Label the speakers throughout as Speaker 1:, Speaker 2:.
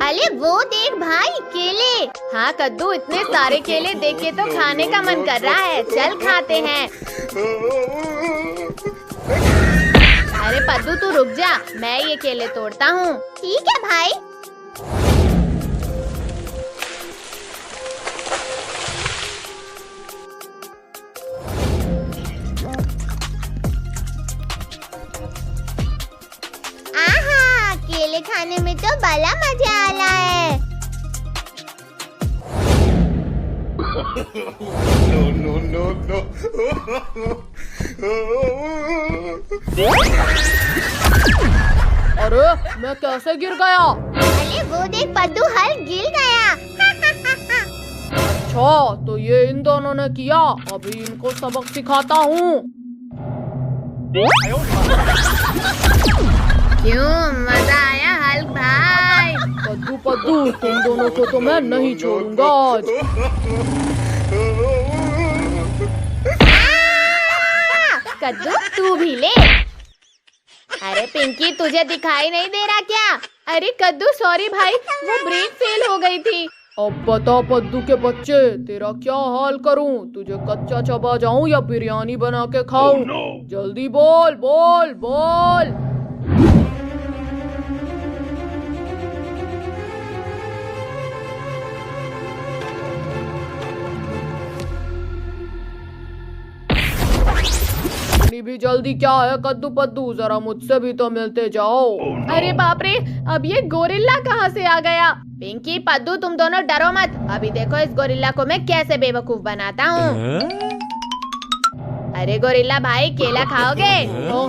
Speaker 1: अरे वो देख भाई, केले। हाँ कद्दू, इतने सारे केले देख के तो खाने का मन कर रहा है। चल खाते हैं। अरे पद्दू तू रुक जा, मैं ये केले तोड़ता हूँ। ठीक है भाई। आहा, केले खाने में तो बड़ा मजा आ रहा है।
Speaker 2: No.
Speaker 3: अरे मैं कैसे गिर गया?
Speaker 1: अरे वो देख पद्दू, हल गिर गया।
Speaker 3: अच्छा, तो ये इन दोनों ने किया। अभी इनको सबक सिखाता हूँ।
Speaker 1: क्यों, मजा आया हल्क भाई?
Speaker 3: पद्दू, तुम दोनों को तो मैं नहीं छोड़ूंगा आज।
Speaker 1: कद्दू तू भी ले। अरे पिंकी, तुझे दिखाई नहीं दे रहा क्या? अरे कद्दू सॉरी भाई, वो ब्रेक फेल हो गई थी।
Speaker 3: अब बता पद्दू के बच्चे, तेरा क्या हाल करूं? तुझे कच्चा चबा जाऊं या बिरयानी बना के खाऊं? जल्दी बोल बोल बोल। भी जल्दी क्या है कद्दू पद्दू, जरा मुझसे भी तो मिलते जाओ।
Speaker 1: अरे बाप रे, अब ये गोरिल्ला कहाँ से आ गया? पिंकी पद्दू तुम दोनों डरो मत। अभी देखो इस गोरिल्ला को मैं कैसे बेवकूफ बनाता हूँ। अरे गोरिल्ला भाई, केला खाओगे?
Speaker 3: हाँ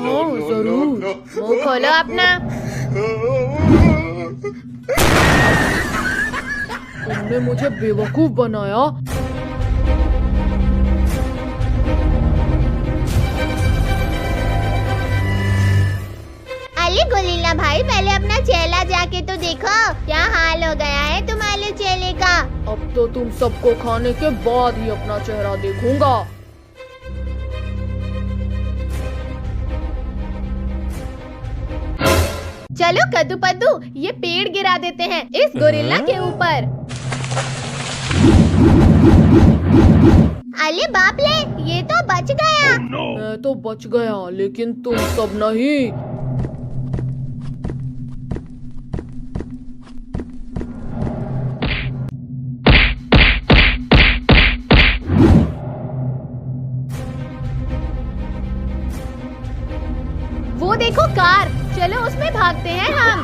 Speaker 3: जरूर।
Speaker 1: मुंह खोलो अपना।
Speaker 3: तुमने मुझे बेवकूफ बनाया।
Speaker 1: अरे गोरिल्ला भाई, पहले अपना चेहरा जाके तो देखो, क्या हाल हो गया है तुम्हारे चेहरे का।
Speaker 3: अब तो तुम सबको खाने के बाद ही अपना चेहरा देखूंगा।
Speaker 1: चलो कद्दू पद्दू, ये पेड़ गिरा देते हैं इस गोरिल्ला के ऊपर। अरे बाप रे, ये तो बच गया।
Speaker 3: मैं तो बच गया, लेकिन तुम सब नहीं।
Speaker 1: वो देखो कार, चलो उसमें भागते हैं हम।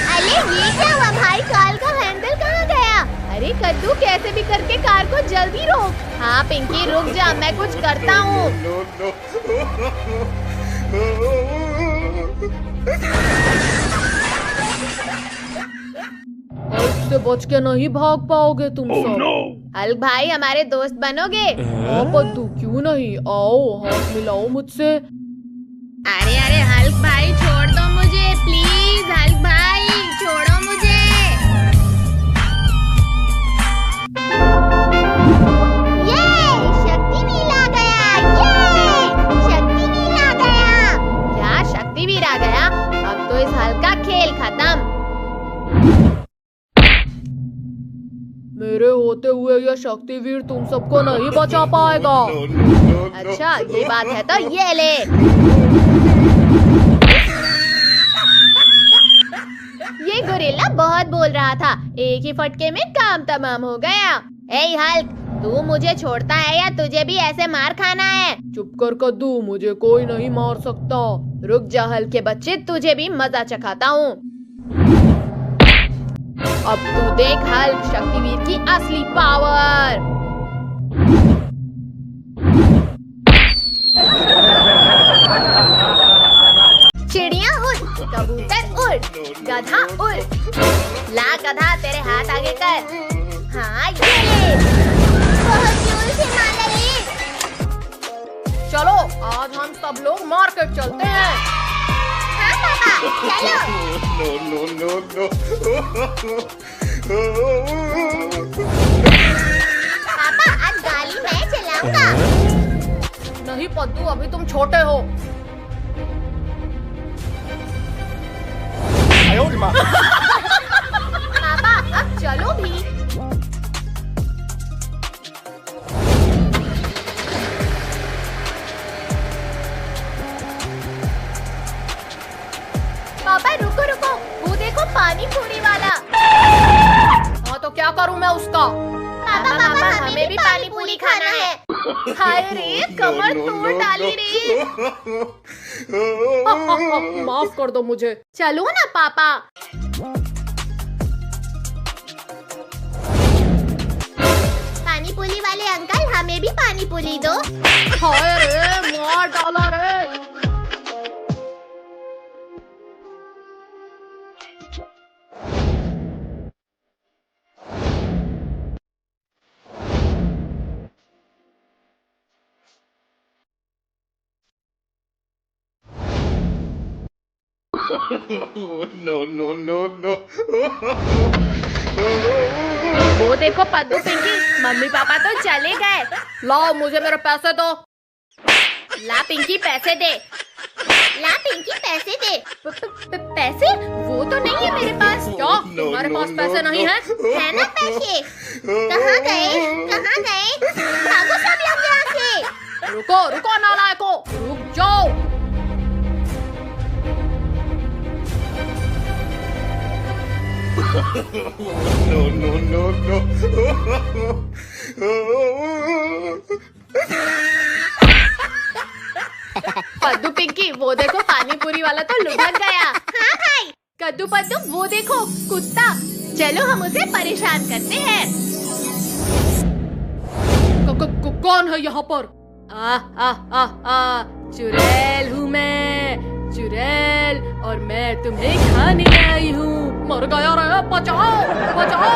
Speaker 1: अरे ये क्या हुआ भाई, कार का हैंडल कहाँ गया? अरे कद्दू, कैसे भी करके कार को जल्दी रोक। हाँ पिंकी रुक जा, मैं कुछ करता हूँ।
Speaker 3: इससे बच के नहीं भाग पाओगे तुम सब।
Speaker 1: हल्क भाई, हमारे दोस्त बनोगे?
Speaker 3: हाँ पद्दू, क्यों नहीं, आओ हाथ मिलाओ मुझसे।
Speaker 1: अरे हल्क भाई, छोड़ दो मुझे प्लीज। हल्क भाई छोड़ो मुझे। ये शक्तिवीर आ गया। ये शक्तिवीर आ गया। क्या शक्तिवीर आ गया? अब तो इस हल्क का खेल खत्म।
Speaker 3: मेरे होते हुए यह शक्तिवीर तुम सबको नहीं बचा पाएगा।
Speaker 1: अच्छा ये बात है तो ये ले। ये गोरिल्ला बहुत बोल रहा था, एक ही फटके में काम तमाम हो गया। ए हल्क, तू मुझे छोड़ता है या तुझे भी ऐसे मार खाना है?
Speaker 3: चुप कर कद्दू, मुझे कोई नहीं मार सकता।
Speaker 1: रुक जा हल्क के बच्चे, तुझे भी मजा चखाता हूँ। अब तू देख हल्क, शक्तिवीर की असली पावर। चिड़िया उड़, कबूतर उड़, गधा उड़। ला गधा, तेरे हाथ आगे कर। हाँ ये ले, बहुत जोर से मारा ये।
Speaker 3: चलो आज हम सब लोग मार्केट चलते हैं।
Speaker 1: हाँ पापा चलो।
Speaker 2: No.
Speaker 1: पापा आज गाड़ी मैं चलाऊंगा। क्या?
Speaker 3: नहीं पद्दू, अभी तुम छोटे हो।
Speaker 1: पापा अब चलो भी। पापा रुको रुको, वो देखो पानी पूरी वाला।
Speaker 3: हाँ तो क्या करूँ मैं उसका?
Speaker 1: पापा पापा हमें भी पानी पूरी खाना है। हाय रे, कमर तोड़ डाली रे।
Speaker 3: माफ कर दो मुझे।
Speaker 1: चलो ना पापा। पानी पूरी वाले अंकल, हमें भी पानी पूरी दो।
Speaker 3: हाय रे, मार डाला रे।
Speaker 2: No, no, no, no.
Speaker 1: वो देखो पद्दू पिंकी, मम्मी पापा तो चले गए।
Speaker 3: लाओ मुझे मेरे पैसे दो।
Speaker 1: ला पिंकी पैसे दे। ला पिंकी पैसे दे। पैसे? वो तो नहीं है मेरे पास।
Speaker 3: क्या तुम्हारे पास पैसे नहीं है?
Speaker 1: है ना पैसे? कहाँ गए? कहाँ गए? भागो सब लोग यहाँ से।
Speaker 3: रुको रुको नालायको, रुक जाओ।
Speaker 2: No, no, no, no.
Speaker 1: पद्दू Pinky, वो देखो पानी पूरी वाला तो लुढ़क गया। हाँ भाई। कद्दू पद्दू, वो देखो कुत्ता। चलो हम उसे परेशान करते हैं।
Speaker 3: कौन है यहाँ पर? चुड़ैल हूँ मैं, चुड़ैल, और मैं तुम्हें खाने आई हूँ। मर गया रे, बचाओ बचाओ।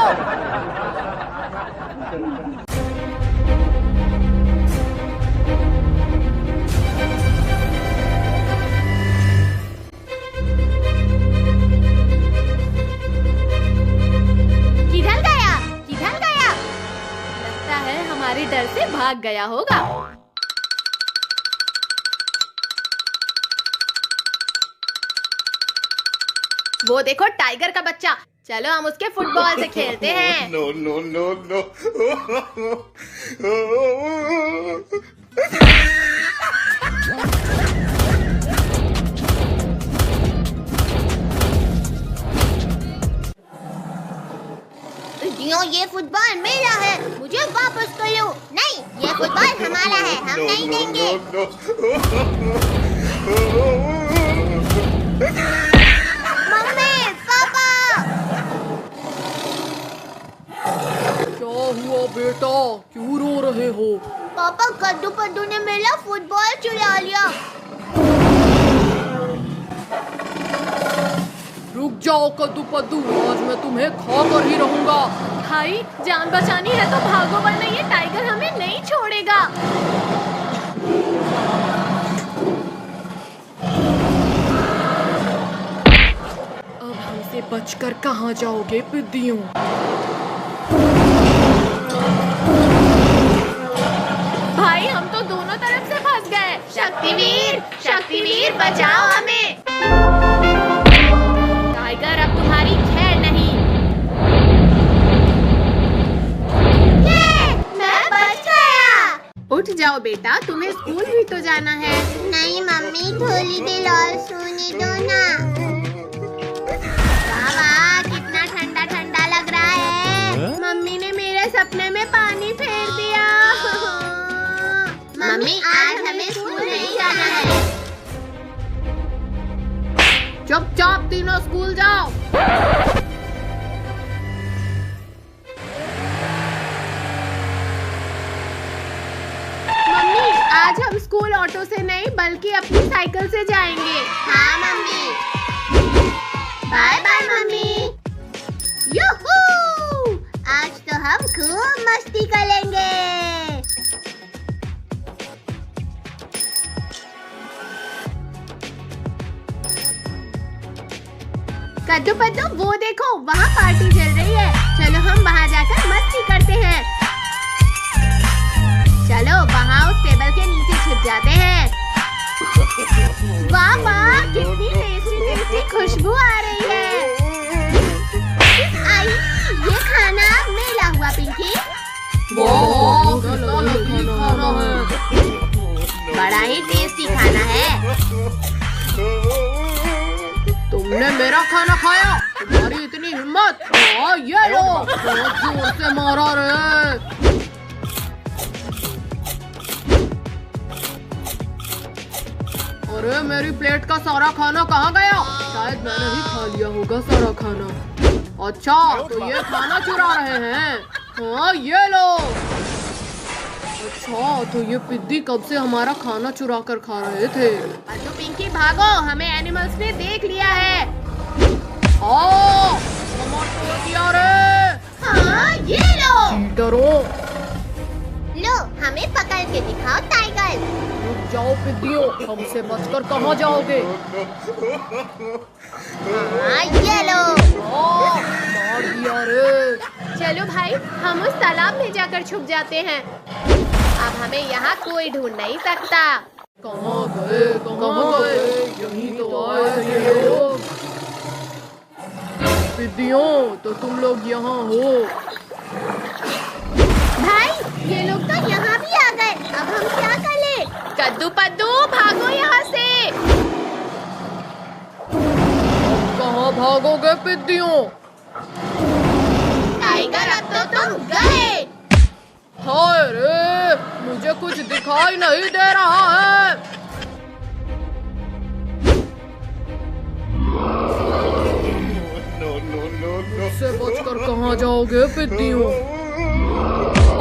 Speaker 1: किधर गया? किधर गया? लगता है हमारे डर से भाग गया होगा। वो देखो टाइगर का बच्चा। चलो हम उसके फुटबॉल से खेलते हैं।
Speaker 2: No, no, no, no.
Speaker 1: ये फुटबॉल मेरा है, मुझे वापस कर लो। नहीं, ये फुटबॉल हमारा है, हम नहीं देंगे। Mummy papa.
Speaker 3: क्या हुआ बेटा, क्यों रो रहे हो?
Speaker 1: पापा कद्दू पद्दू ने मेरा फुटबॉल चुरा लिया।
Speaker 3: रुक जाओ कद्दू पद्दू, आज मैं तुम्हें खा कर ही रहूंगा।
Speaker 1: भाई जान बचानी है तो भागो, वरना ये टाइगर हमें नहीं छोड़ेगा।
Speaker 3: अब हमसे बचकर कहाँ जाओगे पिद्दियों?
Speaker 1: भाई हम तो दोनों तरफ से फंस गए। शक्तिवीर, शक्तिवीर बचाओ हमें। टाइगर अब तुम्हारी खैर नहीं। मैं बच गया। उठ जाओ बेटा, तुम्हें स्कूल भी तो जाना है। नहीं मम्मी, थोड़ी देर और सोने दो ना। वाह कितना ठंडा ठंडा लग रहा है। मम्मी ने मेरे सपने में पानी फेर दिया। मम्मी आज हमें स्कूल नहीं जाना है।
Speaker 3: चुपचाप तीनों स्कूल जाओ।
Speaker 1: मम्मी आज हम स्कूल ऑटो से नहीं बल्कि अपनी साइकिल से जाएंगे। हाँ mummy. Bye bye mummy. Yoohoo! आज तो हम खूब मस्ती करेंगे। कद्दू पद्दू, वो देखो वहाँ पार्टी चल रही है। चलो हम वहाँ जाकर मस्ती करते हैं। चलो वहाँ खुशबू आ रही है। आई, ये खाना मेरा हुआ पिंकी।
Speaker 3: खाना है।
Speaker 1: बड़ा ही टेस्टी खाना है।
Speaker 3: तुमने मेरा खाना खाया? तुम्हारी इतनी हिम्मत? ये लो, बहुत जोर से मारा रे। अरे मेरी प्लेट का सारा खाना कहाँ गया? शायद मैंने ही खा लिया होगा सारा खाना। अच्छा, तो ये खाना चुरा रहे हैं? हाँ, ये लो। अच्छा, तो ये पिद्दी कब से हमारा खाना चुरा कर खा रहे थे?
Speaker 1: तो पिंकी भागो, हमें एनिमल्स ने देख लिया है।
Speaker 3: दिया रे।
Speaker 1: हाँ, ये लो।
Speaker 3: चीटरों।
Speaker 1: लो, हमें पकड़ के दिखाओ टाइगर।
Speaker 3: रुक जाओ पिद्दियों, हमसे बचकर कहाँ जाओगे?
Speaker 1: हाँ, ये लो।
Speaker 3: मार दिया रे।
Speaker 1: चलो भाई, हम उस तालाब में जाकर छुप जाते हैं। अब हमें यहाँ कोई ढूंढ नहीं सकता।
Speaker 3: कहाँ गए? यहीं तो आए थे ये लोग। पिद्दियों, तो तुम लोग यहाँ हो?
Speaker 1: भाई, ये लोग तो यहाँ भी आ गए। अब हम क्या करें? कद्दू पद्दू, भागो यहाँ से।
Speaker 3: कहाँ भागोगे पिद्दियों?
Speaker 1: टाइगर, अब तो तुम गए।
Speaker 3: हाय रे, मुझे कुछ दिखाई नहीं दे रहा है। इससे बचकर कहाँ जाओगे पिद्दियों?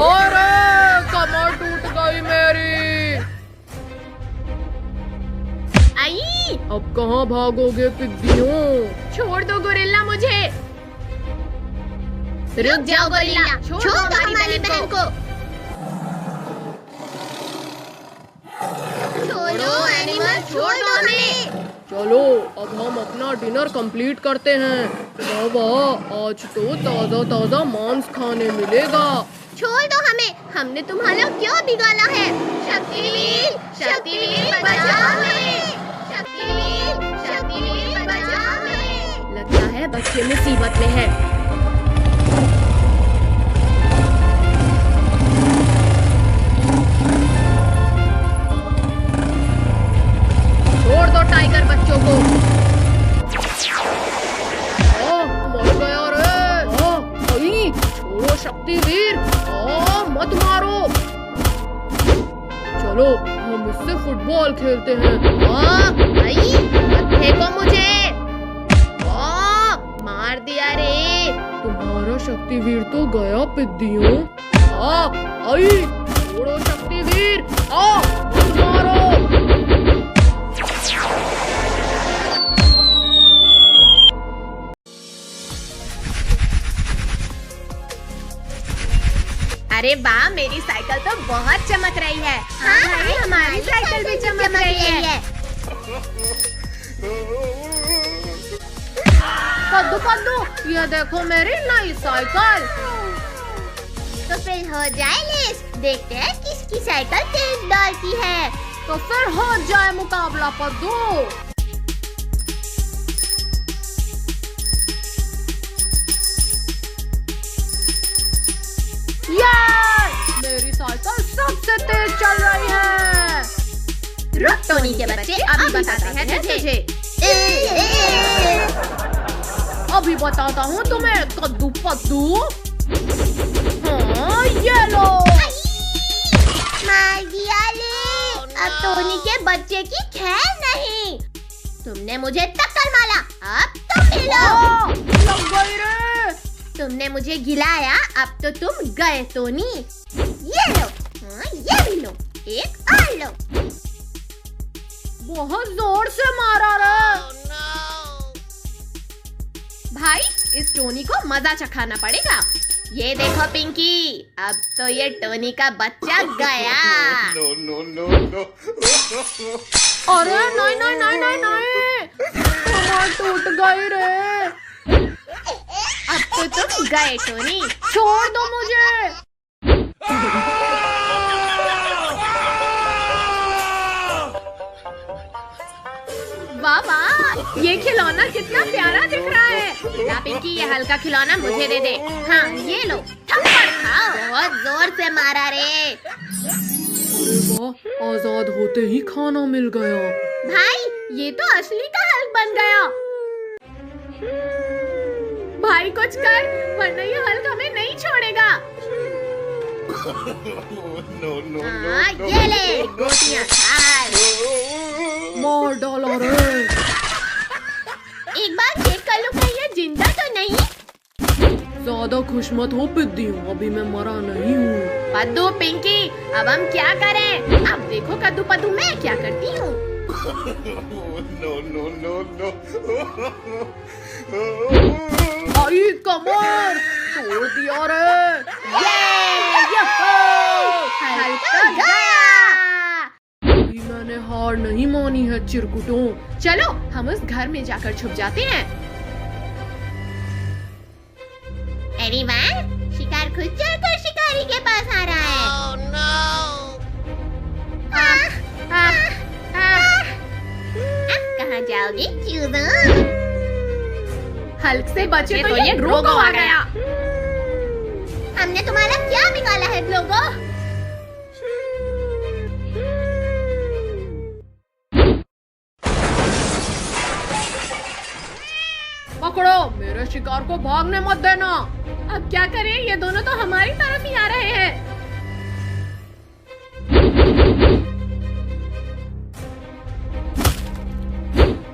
Speaker 3: अरे, कमर टूट गई मेरी।
Speaker 1: आई,
Speaker 3: अब कहाँ भागोगे पिद्दियों?
Speaker 1: छोड़ दो गोरिल्ला मुझे। रुक जाओ गोरिल्ला, छोड़ दो हमारी बहन को। छोड़ो एनिमल, छोड़ दो हमें।
Speaker 3: चलो, अब हम अपना डिनर कंप्लीट करते हैं। बाबा, आज तो ताजा ताजा मांस खाने मिलेगा।
Speaker 1: छोड़ दो हमें, हमने तुम्हारा क्यों बिगाड़ा है? शक्तिवीर, शक्तिवीर बचा हमें। शक्तिवीर, शक्तिवीर बचा हमें। लगता है बच्चे मुसीबत में है।
Speaker 3: छोड़ दो टाइगर बच्चों को। मर गया रे। छोड़ो शक्तिवीर, मत मारो। चलो, हम इससे फुटबॉल खेलते हैं।
Speaker 1: मत फेंको मुझे। मार दिया रे।
Speaker 3: तुम्हारा शक्तिवीर तो गया पिद्दियों। आई, छोड़ो शक्तिवीर, मत मारो।
Speaker 1: अरे वाह, मेरी साइकिल तो बहुत चमक रही है। हाँ भाई, हमारी साइकिल भी चमक रही है।
Speaker 3: कद्दू कद्दू, ये देखो मेरी नई साइकिल।
Speaker 1: तो फिर हो जाए रेस, देखते हैं किसकी साइकिल तेज दौड़ती है।
Speaker 3: तो फिर हो जाए मुकाबला कद्दू। मेरी साइकिल सबसे तेज चल रही है।
Speaker 1: रुक टोनी के बच्चे, अभी बताते हैं तुझे।
Speaker 3: अभी बताता हूँ तुम्हें कद्दू पद्दू। हाँ, ये लो।
Speaker 1: मार दिया ले। अब टोनी के बच्चे की खैर नहीं। तुमने मुझे टक्कर मारा, अब तुम मिलो।
Speaker 3: लग गई रे।
Speaker 1: तुमने मुझे गिलाया, अब तो तुम गए टोनी। ये लो। हाँ, ये भी लो, एक और लो।
Speaker 3: बहुत जोर से मारा रे।
Speaker 1: भाई, इस टोनी को मजा चखाना पड़ेगा। ये देखो पिंकी, अब तो ये टोनी का बच्चा गया।
Speaker 2: No, no, no, no.
Speaker 3: अरे नहीं नहीं नहीं नहीं नहीं, कमर टूट गई रे।
Speaker 1: अब तो तुम गए टोनी।
Speaker 3: छोड़ दो मुझे।
Speaker 1: वाह वाह, ये खिलौना कितना प्यारा दिख रहा है। ला पिंकी, ये हल्का खिलौना मुझे दे दे। हाँ ये लो, थप्पड़ खाओ। बहुत जोर से मारा रे।
Speaker 3: अरे वाह, आजाद होते ही खाना मिल गया।
Speaker 1: भाई ये तो असली का हल्क बन गया। भाई कुछ कर, वरना ये हल्क हमें नहीं छोड़ेगा। हाँ, ये ले गोटियां खा।
Speaker 3: मार डाला रे।
Speaker 1: एक बार चेक कर लो कहीं ये जिंदा तो नहीं।
Speaker 3: ज्यादा खुश मत हो पिद्दी, अभी मैं मरा नहीं हूँ।
Speaker 1: पद्दू पिंकी, अब हम क्या करें? अब देखो कद्दू पद्दू मैं क्या करती हूँ।
Speaker 3: आई कमर तोड़ दिया रे।
Speaker 1: हल्का गया।
Speaker 3: अभी मैंने हार नहीं मानी है चिरकुटों।
Speaker 1: चलो हम उस घर में जाकर छुप जाते हैं। अरे वाह, शिकार खुद चढ़कर शिकारी के पास आ रहा है। अब कहाँ जाओगे चूज़ो? हल्क से बचे तो ये ड्रोगो आ गया। हमने तुम्हारा क्या बिगाड़ा है ड्रोगो?
Speaker 3: पकड़ो, मेरे शिकार को भागने मत देना।
Speaker 1: अब क्या करें, ये दोनों तो हमारी तरफ ही आ रहे हैं।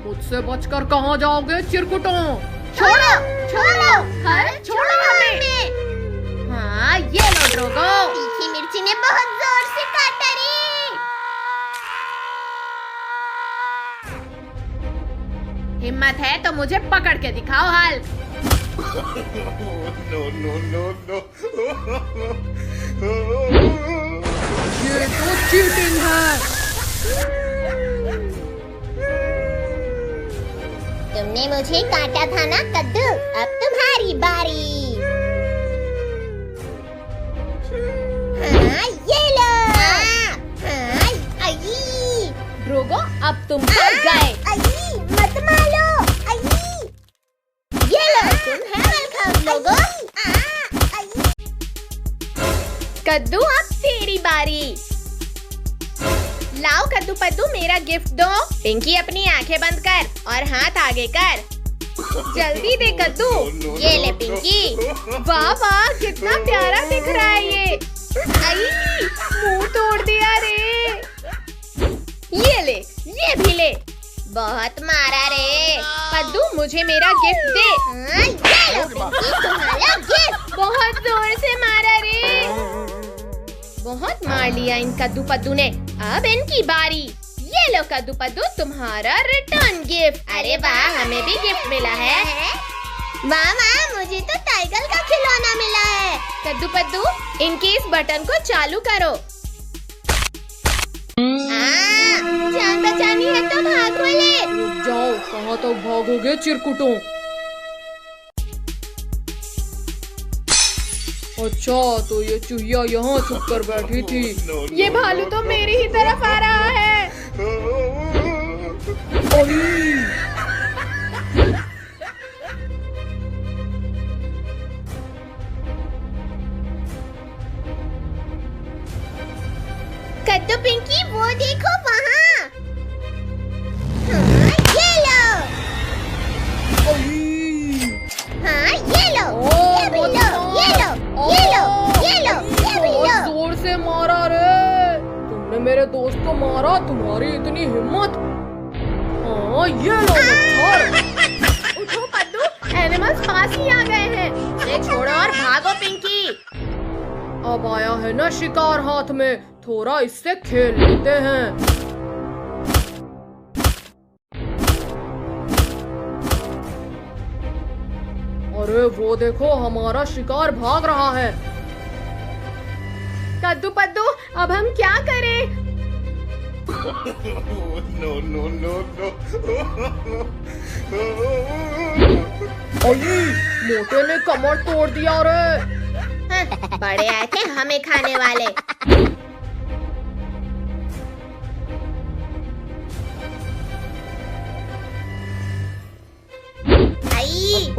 Speaker 3: मुझसे बचकर कहाँ जाओगे चिरकुटों?
Speaker 1: छोड़ो छोड़ो, छोड़ो हमें। हाँ ये लो ड्रोगो। तीखी मिर्ची ने बहुत जोर से काटा रे। हिम्मत है तो मुझे पकड़ के दिखाओ हल्क।
Speaker 3: ये तो चीटिंग है।
Speaker 1: तुमने मुझे काटा था ना कद्दू, अब तुम्हारी बारी। हाँ ये लो। ड्रोगो अब तुम फंस गए। मत मारो। ये लो, तुम है वेलकम लोगो। कद्दू अब तेरी बारी। लाओ कद्दू पद्दू मेरा गिफ्ट दो। पिंकी अपनी आंखें बंद कर और हाथ आगे कर। जल्दी दे कद्दू। ये ले पिंकी। वाह वाह, कितना प्यारा दिख रहा है ये। आई, मुंह तोड़ दिया रे। ये ले, ये भी ले। बहुत मारा रे। पद्दू मुझे मेरा गिफ्ट दे। ये लो पिंकी, तुम्हारा गिफ्ट। बहुत जोर से मारा रे। बहुत मार लिया इन कद्दू पद्दू ने। अब इनकी बारी। ये लो कद्दू पद्दू, तुम्हारा रिटर्न गिफ्ट। अरे वाह, हमें भी गिफ्ट मिला है। वाह वाह, मुझे तो टाइगर का खिलौना मिला है। कद्दू पद्दू, इनके इस बटन को चालू करो। जान बचानी है तो भागो ले।
Speaker 3: रुक जाओ, कहाँ तो भागोगे चिरकुटों? अच्छा, तो ये चूहिया यहाँ छुप कर बैठी थी।
Speaker 1: ये भालू तो मेरी ही तरफ आ रहा है। कद्दू पिंकी, वो देखो वहाँ। हाँ, ये लो। हाँ, ये लो, ये भी लो, ये लो, ये लो, ये लो, ये भी लो।
Speaker 3: जोर से मारा रे। तुमने मेरे दोस्त को मारा, तुम्हारी इतनी हिम्मत। हाँ, ये लो मच्छर।
Speaker 1: उठो पद्दू, एनिमल्स पास ही आ गए हैं। इसे छोड़ो और भागो पिंकी।
Speaker 3: अब आया है ना शिकार हाथ में, थोड़ा इससे खेल लेते हैं। अरे वो देखो, हमारा शिकार भाग रहा है।
Speaker 1: कद्दू पद्दू, अब हम क्या करें?
Speaker 3: मोटे ने कमर तोड़ दिया रे।
Speaker 1: बड़े आए थे हमें खाने वाले।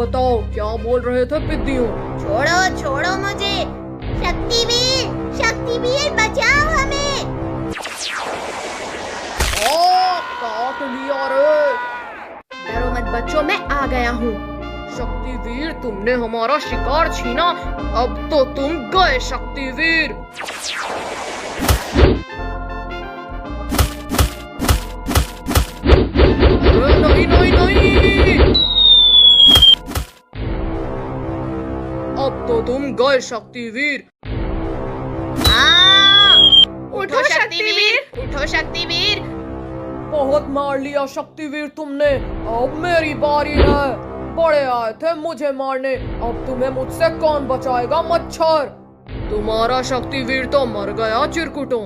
Speaker 3: बताओ क्या बोल रहे थे पिद्दियों?
Speaker 1: छोड़ो छोड़ो मुझे। शक्तिवीर बचाओ हमें।
Speaker 3: काट लिया रे।
Speaker 1: डरो मत बच्चों, मैं आ गया हूँ।
Speaker 3: शक्तिवीर, तुमने हमारा शिकार छीना, अब तो तुम गए शक्तिवीर। नहीं नहीं नहीं, अब तो तुम गए शक्तिवीर।
Speaker 1: उठो शक्तिवीर, उठो शक्तिवीर।
Speaker 3: बहुत मार लिया शक्तिवीर तुमने, अब मेरी बारी है। बड़े आए थे मुझे मारने, अब तुम्हें मुझसे कौन बचाएगा मच्छर। तुम्हारा शक्तिवीर तो मर गया चिरकुटों।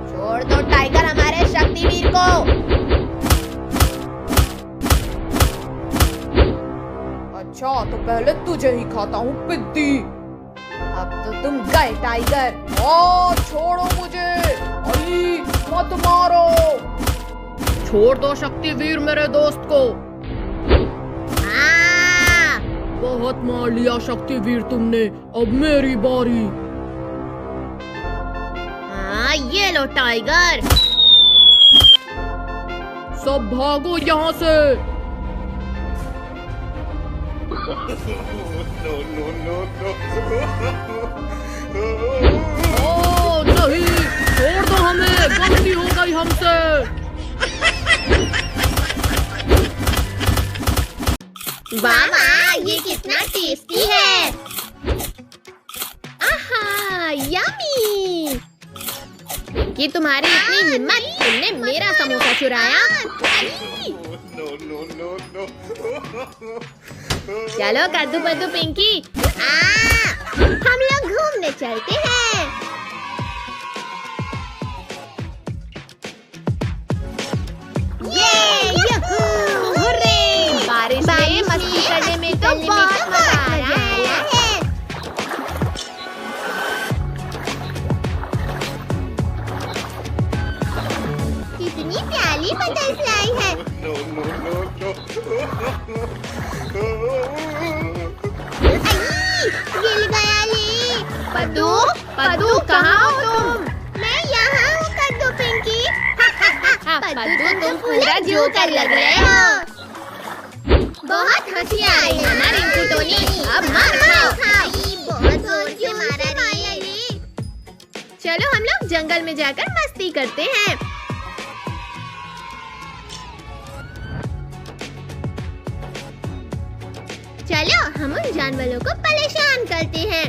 Speaker 1: छोड़ दो टाइगर हमारे शक्तिवीर को।
Speaker 3: अच्छा तो पहले तुझे ही खाता हूँ पिद्दी।
Speaker 1: अब तो तुम गए टाइगर।
Speaker 3: छोड़ो मुझे, अली मत मारो। छोड़ दो शक्तिवीर मेरे दोस्त को। बहुत मार लिया शक्तिवीर तुमने, अब मेरी बारी।
Speaker 1: ये लो टाइगर।
Speaker 3: सब भागो यहाँ से। नहीं, छोड़ दो हमें, गलती हो गई हमसे।
Speaker 1: वाह, ये कितना टेस्टी है। आहा, यम्मी। कि तुम्हारी इतनी हिम्मत, तुमने मेरा समोसा चुराया। चलो कद्दू पद्दू पिंकी, हम लोग घूमने चलते हैं। हुर्रे! बारिश में मस्ती करने में तो बहुत मजा आ रहा है। कितनी प्यारी बटरफ्लाई है। गिर गया ले। पद्दू, पद्दू कहाँ हो तुम? मैं यहाँ हूँ कद्दू पिंकी। पद्दू तुम पूरा जोकर लग रहे हो। बहुत हंसी आई ना रिंकू टोनी, अब मार खाओ। बहुत जोर से मारा रे। चलो हम लोग जंगल में जाकर मस्ती करते हैं। चलो हम उन जानवरों को परेशान करते हैं।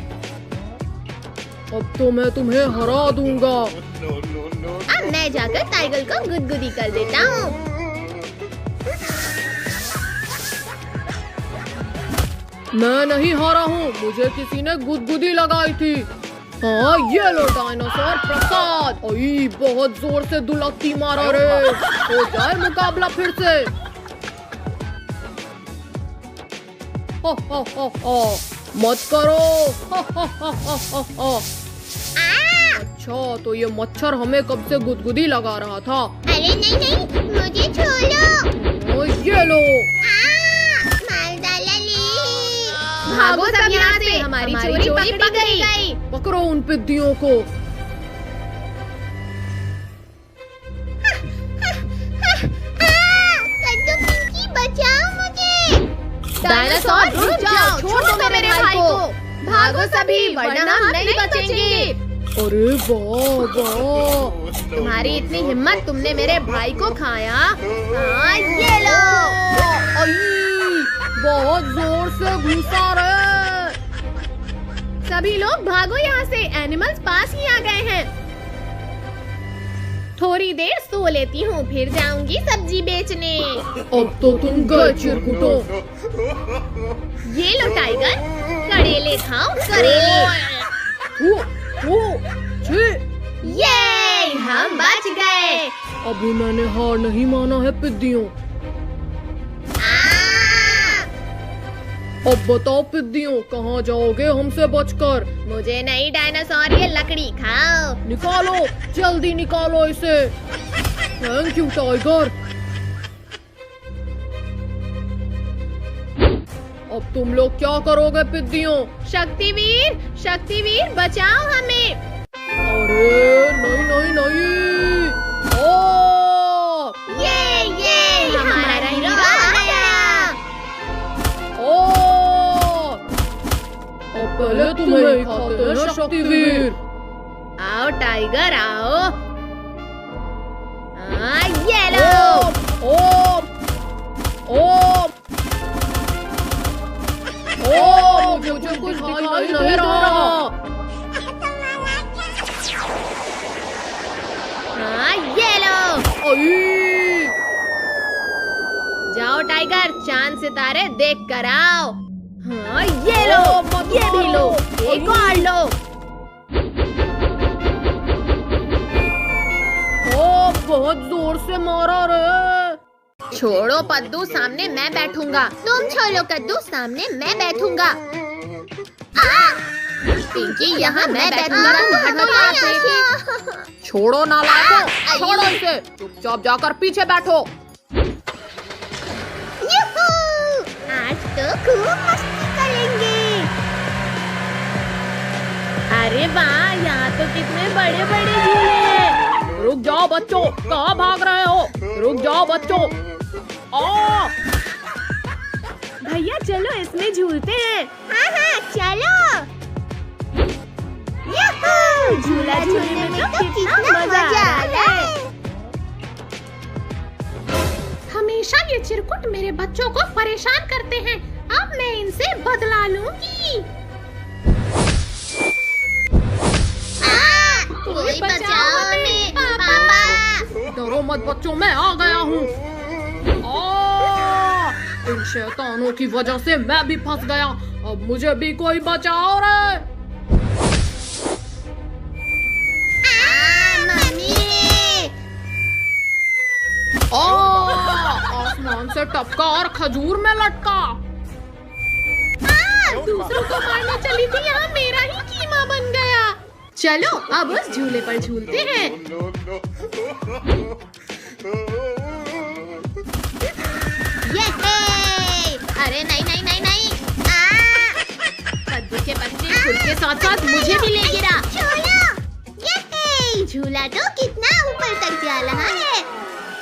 Speaker 3: अब तो मैं तुम्हें हरा दूंगा।
Speaker 1: अब मैं जाकर टाइगर को गुदगुदी कर देता हूँ।
Speaker 3: मैं नहीं हारा हूँ, मुझे किसी ने गुदगुदी लगाई थी। हाँ, ये लो डायनासोर प्रसाद। ओई, बहुत जोर से दुलक्की मारा रे। हो जाए मुकाबला फिर से। हो, मत करो। अच्छा तो ये मच्छर हमें कब से गुदगुदी लगा रहा था।
Speaker 1: अरे नहीं नहीं, मुझे छोड़ो।
Speaker 3: ये लो।
Speaker 1: मार डाला ले। भागो सब यहाँ से, हमारी चोरी पकड़ी गई।
Speaker 3: पकड़ो उन पिद्दियों को।
Speaker 1: कद्दू पिंकी बचाओ मुझे। डायनासोर रुक जाओ, छोड़ दो मेरे भाई को। भागो सभी, वरना हम नहीं बचेंगे।
Speaker 3: अरे वाह वाह,
Speaker 1: तुम्हारी इतनी हिम्मत, तुमने मेरे भाई को खाया। हाँ, ये लो।
Speaker 3: बहुत जोर से घुसा रहे।
Speaker 1: सभी लोग भागो यहाँ से, एनिमल्स पास ही आ गए हैं। थोड़ी देर सो लेती हूँ, फिर जाऊंगी सब्जी बेचने।
Speaker 3: अब तो तुम गए चिरकुटो।
Speaker 1: ये लो टाइगर, करेले खाओ करेले। ये हम बच गए।
Speaker 3: अभी मैंने हार नहीं माना है पिद्दियों। अब बताओ पिद्दियों, कहाँ जाओगे हमसे बचकर?
Speaker 1: मुझे नहीं डायनासोर, ये लकड़ी खाओ।
Speaker 3: निकालो, जल्दी निकालो इसे। Thank you tiger. अब तुम लोग क्या करोगे पिद्दियों?
Speaker 1: शक्तिवीर बचाओ हमें।
Speaker 3: अरे नहीं नहीं नहीं। ओ
Speaker 1: ये हमारा हीरो आ गया।
Speaker 3: ओ अब पहले तुम्हें ही खाते हैं शक्तिवीर।
Speaker 1: आओ टाइगर आओ। ये लो।
Speaker 3: ओ मुझे कुछ दिखाई नहीं रहा।
Speaker 1: ये लो।
Speaker 3: आई!
Speaker 1: जाओ टाइगर, चांद सितारे देख कर आओ। ये लो, ये भी लो, एक और लो।
Speaker 3: बहुत जोर से मारा रे।
Speaker 1: छोड़ो पद्दू, सामने मैं बैठूंगा। तुम छोड़ो कद्दू, सामने मैं बैठूंगा। पिंकी, यहाँ मैं बैठूंगा, तुम हटो यहाँ से।
Speaker 3: छोड़ो नालायकों, छोड़ो इसे। चुपचाप जाकर पीछे बैठो।
Speaker 1: आज तो खूब मस्ती करेंगे। अरे वाह, यहाँ तो कितने बड़े बड़े झूले हैं।
Speaker 3: रुक जाओ बच्चों, कहाँ भाग रहे हो? रुक जाओ बच्चों।
Speaker 1: भैया चलो इसमें झूलते हैं। हाँ चलो। झूला झूलने में तो कितना मजा आ रहा है। हमेशा ये चिरकुट मेरे बच्चों को परेशान करते हैं। अब मैं इनसे बदला लूंगी। कोई बचाओ हमें, पापा।
Speaker 3: डरो मत बच्चों, मैं आ गया हूँ। इन शैतानों की वजह से मैं भी फंस गया। अब मुझे भी कोई बचाओ रे। आसमान से टपका और खजूर में लटका।
Speaker 1: दूसरों को मारने चली थी, यहाँ मेरा ही कीमा बन गया। चलो अब उस झूले पर झूलते हैं। अरे नहीं नहीं नहीं नहीं। कद्दू के पत्ते खुद के साथ साथ मुझे भी ले गिरा। झूला तो कितना ऊपर तक जा रहा है।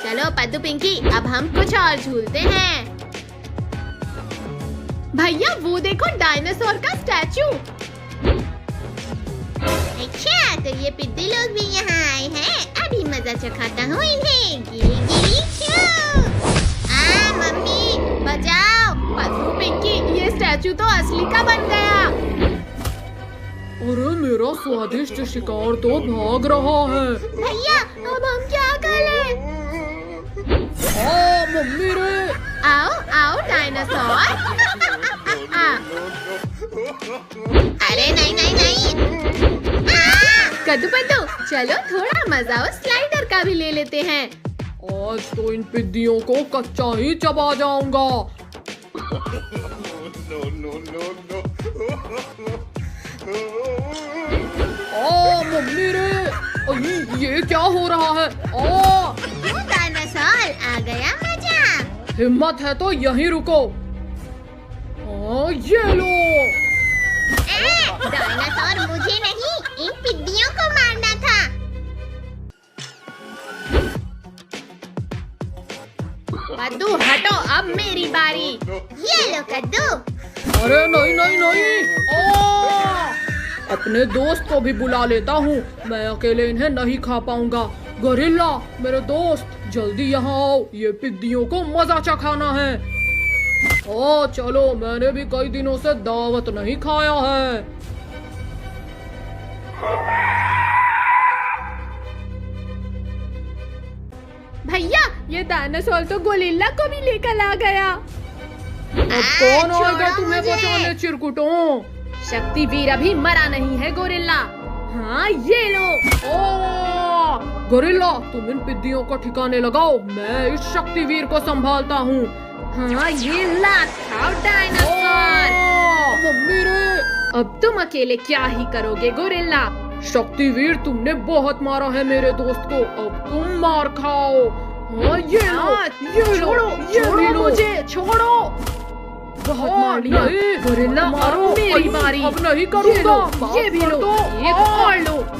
Speaker 1: चलो पद्दू पिंकी, अब हम कुछ और झूलते हैं। भैया वो देखो, डायनासोर का स्टैचू। अच्छा तो ये पिद्दी लोग भी यहाँ आए हैं। अभी मजा चखाता हूँ इन्हें। गिरी गिरी छू। मम्मी बचाओ। पद्दू पिंकी, ये स्टैचू तो असली का बन गया।
Speaker 3: अरे मेरा स्वादिष्ट शिकार तो भाग रहा है।
Speaker 1: भैया अब हम क्या करें?
Speaker 3: मम्मी रे।
Speaker 1: आओ आओ डायनासोर। अरे नहीं नहीं नहीं। कद्दू पद्दू चलो थोड़ा मजा उस स्लाइडर का भी ले लेते हैं।
Speaker 3: आज तो इन पिद्दियों को कच्चा ही चबा जाऊंगा। मम्मी रे, ये क्या हो रहा है?
Speaker 1: डायनासोर आ गया मजा।
Speaker 3: हिम्मत है तो यहीं रुको। ये लो।
Speaker 1: डायनासोर मुझे नहीं, इन पिद्दियों को मारना था। कद्दू हटो, अब मेरी बारी। ये लो कद्दू।
Speaker 3: अरे नहीं नहीं नहीं। अपने दोस्त को भी बुला लेता हूँ, मैं अकेले इन्हें नहीं खा पाऊंगा। गोरिल्ला मेरे दोस्त, जल्दी यहाँ आओ, ये पिद्दियों को मजा चखाना है। चलो, मैंने भी कई दिनों से दावत नहीं खाया है।
Speaker 1: भैया ये डायनासोर तो गोरिल्ला को भी लेकर आ गया।
Speaker 3: अब कौन आएगा तुम्हें बचाने चिरकुटों?
Speaker 1: शक्तिवीर अभी मरा नहीं है गोरिल्ला। हाँ ये लो।
Speaker 3: गोरिल्ला तुम इन पिद्दियों को ठिकाने लगाओ, मैं इस शक्तिवीर को संभालता हूँ।
Speaker 1: हाँ ये लात खाओ डायनासोर।
Speaker 3: मम्मी रे।
Speaker 1: अब तुम अकेले क्या ही करोगे गोरिल्ला?
Speaker 3: शक्तिवीर तुमने बहुत मारा है मेरे दोस्त को, अब तुम मार खाओ। ये लो,
Speaker 1: छोड़ो,
Speaker 3: ये
Speaker 1: छोड़ो मुझे, छोड़ो।
Speaker 3: बहुत मार लिया।
Speaker 4: नहीं,
Speaker 3: गोरिल्ला
Speaker 4: मारो,
Speaker 3: अब मेरी
Speaker 4: अयो,
Speaker 3: बारी।
Speaker 4: अब नहीं करूँगा,
Speaker 3: ये लो,
Speaker 4: माफ
Speaker 3: ये भी
Speaker 4: कर
Speaker 3: लो,
Speaker 4: दो।
Speaker 3: एक और लो।